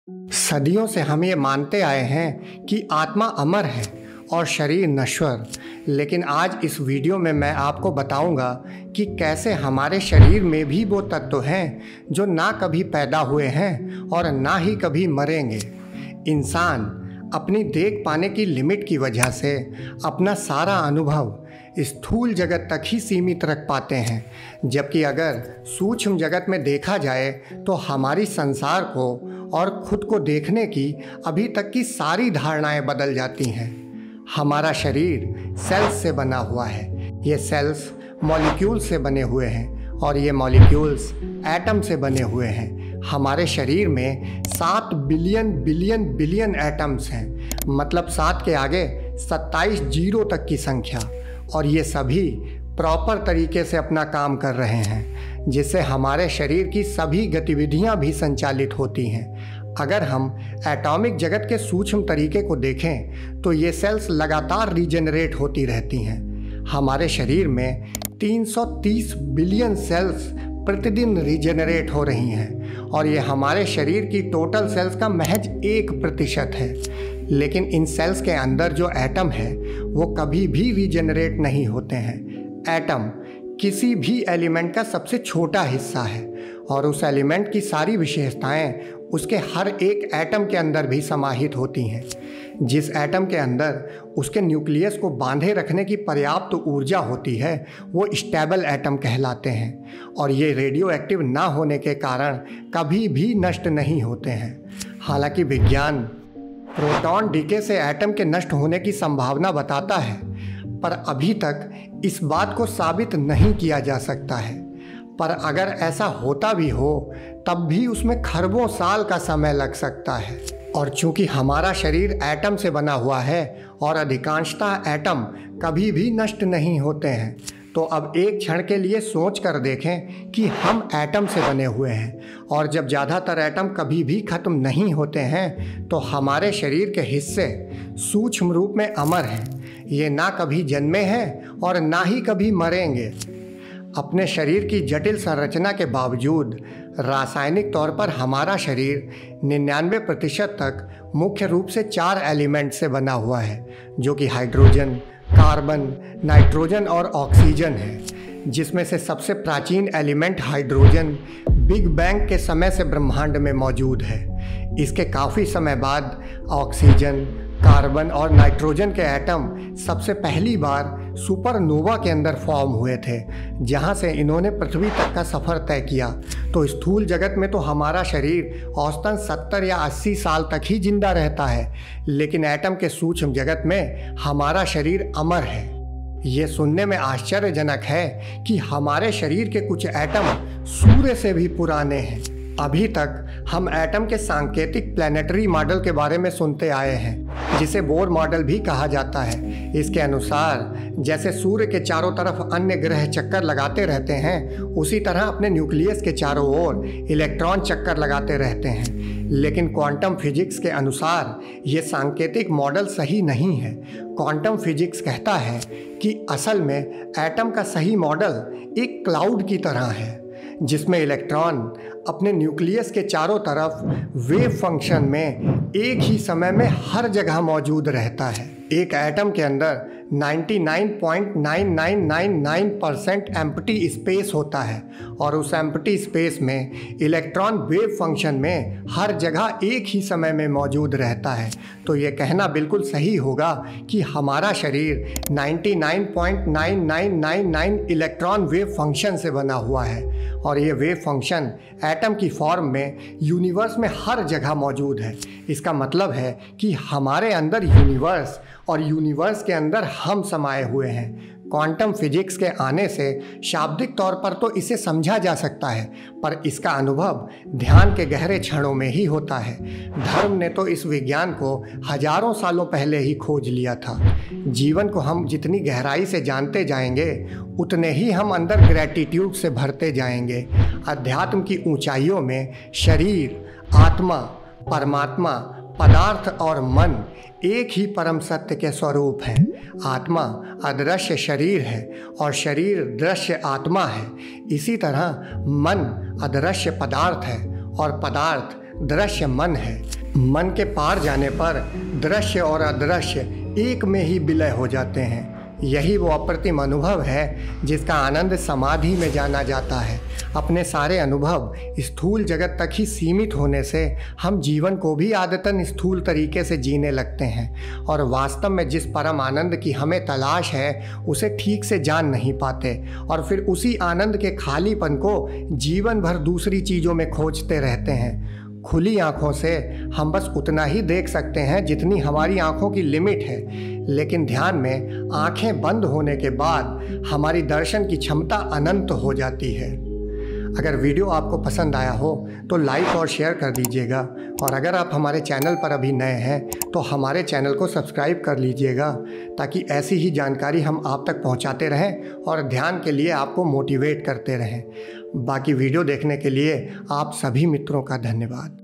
सदियों से हम ये मानते आए हैं कि आत्मा अमर है और शरीर नश्वर, लेकिन आज इस वीडियो में मैं आपको बताऊंगा कि कैसे हमारे शरीर में भी वो तत्व हैं जो ना कभी पैदा हुए हैं और ना ही कभी मरेंगे। इंसान अपनी देख पाने की लिमिट की वजह से अपना सारा अनुभव स्थूल जगत तक ही सीमित रख पाते हैं, जबकि अगर सूक्ष्म जगत में देखा जाए तो हमारी संसार को और खुद को देखने की अभी तक की सारी धारणाएं बदल जाती हैं। हमारा शरीर सेल्स से बना हुआ है। ये सेल्स मॉलिक्यूल से बने हुए हैं और ये मॉलिक्यूल्स एटम से बने हुए हैं। हमारे शरीर में 7 बिलियन बिलियन बिलियन एटम्स हैं, मतलब 7 के आगे 27 जीरो तक की संख्या, और ये सभी प्रॉपर तरीके से अपना काम कर रहे हैं, जिससे हमारे शरीर की सभी गतिविधियां भी संचालित होती हैं। अगर हम एटॉमिक जगत के सूक्ष्म तरीके को देखें तो ये सेल्स लगातार रीजेनरेट होती रहती हैं। हमारे शरीर में 330 बिलियन सेल्स प्रतिदिन रीजेनरेट हो रही हैं और ये हमारे शरीर की टोटल सेल्स का महज 1% है। लेकिन इन सेल्स के अंदर जो एटम है वो कभी भी रीजेनरेट नहीं होते हैं। एटम किसी भी एलिमेंट का सबसे छोटा हिस्सा है और उस एलिमेंट की सारी विशेषताएं उसके हर एक एटम के अंदर भी समाहित होती हैं। जिस एटम के अंदर उसके न्यूक्लियस को बांधे रखने की पर्याप्त ऊर्जा होती है वो स्टेबल एटम कहलाते हैं और ये रेडियो एक्टिव ना होने के कारण कभी भी नष्ट नहीं होते हैं। हालांकि विज्ञान प्रोटॉन डीके से एटम के नष्ट होने की संभावना बताता है, पर अभी तक इस बात को साबित नहीं किया जा सकता है। पर अगर ऐसा होता भी हो तब भी उसमें खरबों साल का समय लग सकता है। और चूंकि हमारा शरीर एटम से बना हुआ है और अधिकांशतः एटम कभी भी नष्ट नहीं होते हैं, तो अब एक क्षण के लिए सोच कर देखें कि हम एटम से बने हुए हैं और जब ज़्यादातर एटम कभी भी ख़त्म नहीं होते हैं तो हमारे शरीर के हिस्से सूक्ष्म रूप में अमर हैं। ये ना कभी जन्मे हैं और ना ही कभी मरेंगे। अपने शरीर की जटिल संरचना के बावजूद रासायनिक तौर पर हमारा शरीर 99% तक मुख्य रूप से 4 एलिमेंट से बना हुआ है, जो कि हाइड्रोजन, कार्बन, नाइट्रोजन और ऑक्सीजन है। जिसमें से सबसे प्राचीन एलिमेंट हाइड्रोजन बिग बैंग के समय से ब्रह्मांड में मौजूद है। इसके काफ़ी समय बाद ऑक्सीजन, कार्बन और नाइट्रोजन के एटम सबसे पहली बार सुपरनोवा के अंदर फॉर्म हुए थे, जहां से इन्होंने पृथ्वी तक का सफ़र तय किया। तो स्थूल जगत में तो हमारा शरीर औसतन 70 या 80 साल तक ही जिंदा रहता है, लेकिन एटम के सूक्ष्म जगत में हमारा शरीर अमर है। ये सुनने में आश्चर्यजनक है कि हमारे शरीर के कुछ एटम सूर्य से भी पुराने हैं। अभी तक हम एटम के सांकेतिक प्लैनेटरी मॉडल के बारे में सुनते आए हैं, जिसे बोर मॉडल भी कहा जाता है। इसके अनुसार जैसे सूर्य के चारों तरफ अन्य ग्रह चक्कर लगाते रहते हैं, उसी तरह अपने न्यूक्लियस के चारों ओर इलेक्ट्रॉन चक्कर लगाते रहते हैं। लेकिन क्वांटम फिजिक्स के अनुसार ये सांकेतिक मॉडल सही नहीं है। क्वांटम फिजिक्स कहता है कि असल में एटम का सही मॉडल एक क्लाउड की तरह है, जिसमें इलेक्ट्रॉन अपने न्यूक्लियस के चारों तरफ वेव फंक्शन में एक ही समय में हर जगह मौजूद रहता है। एक एटम के अंदर 99.9999% एम्प्टी स्पेस होता है और उस एम्प्टी स्पेस में इलेक्ट्रॉन वेव फंक्शन में हर जगह एक ही समय में मौजूद रहता है। तो ये कहना बिल्कुल सही होगा कि हमारा शरीर 99.9999 इलेक्ट्रॉन वेव फंक्शन से बना हुआ है और ये वेव फंक्शन एटम की फॉर्म में यूनिवर्स में हर जगह मौजूद है। इसका मतलब है कि हमारे अंदर यूनिवर्स और यूनिवर्स के अंदर हम समाये हुए हैं। क्वांटम फिजिक्स के आने से शाब्दिक तौर पर तो इसे समझा जा सकता है, पर इसका अनुभव ध्यान के गहरे क्षणों में ही होता है। धर्म ने तो इस विज्ञान को हजारों सालों पहले ही खोज लिया था। जीवन को हम जितनी गहराई से जानते जाएंगे उतने ही हम अंदर ग्रैटिट्यूड से भरते जाएंगे। अध्यात्म की ऊंचाइयों में शरीर, आत्मा, परमात्मा, पदार्थ और मन एक ही परम सत्य के स्वरूप हैं। आत्मा अदृश्य शरीर है और शरीर दृश्य आत्मा है। इसी तरह मन अदृश्य पदार्थ है और पदार्थ दृश्य मन है। मन के पार जाने पर दृश्य और अदृश्य एक में ही विलय हो जाते हैं। यही वो अप्रतिम अनुभव है जिसका आनंद समाधि में जाना जाता है। अपने सारे अनुभव स्थूल जगत तक ही सीमित होने से हम जीवन को भी आदतन स्थूल तरीके से जीने लगते हैं और वास्तव में जिस परम आनंद की हमें तलाश है उसे ठीक से जान नहीं पाते और फिर उसी आनंद के खालीपन को जीवन भर दूसरी चीज़ों में खोजते रहते हैं। खुली आँखों से हम बस उतना ही देख सकते हैं जितनी हमारी आँखों की लिमिट है, लेकिन ध्यान में आँखें बंद होने के बाद हमारी दर्शन की क्षमता अनंत हो जाती है। अगर वीडियो आपको पसंद आया हो तो लाइक और शेयर कर दीजिएगा और अगर आप हमारे चैनल पर अभी नए हैं तो हमारे चैनल को सब्सक्राइब कर लीजिएगा ताकि ऐसी ही जानकारी हम आप तक पहुंचाते रहें और ध्यान के लिए आपको मोटिवेट करते रहें। बाकी वीडियो देखने के लिए आप सभी मित्रों का धन्यवाद।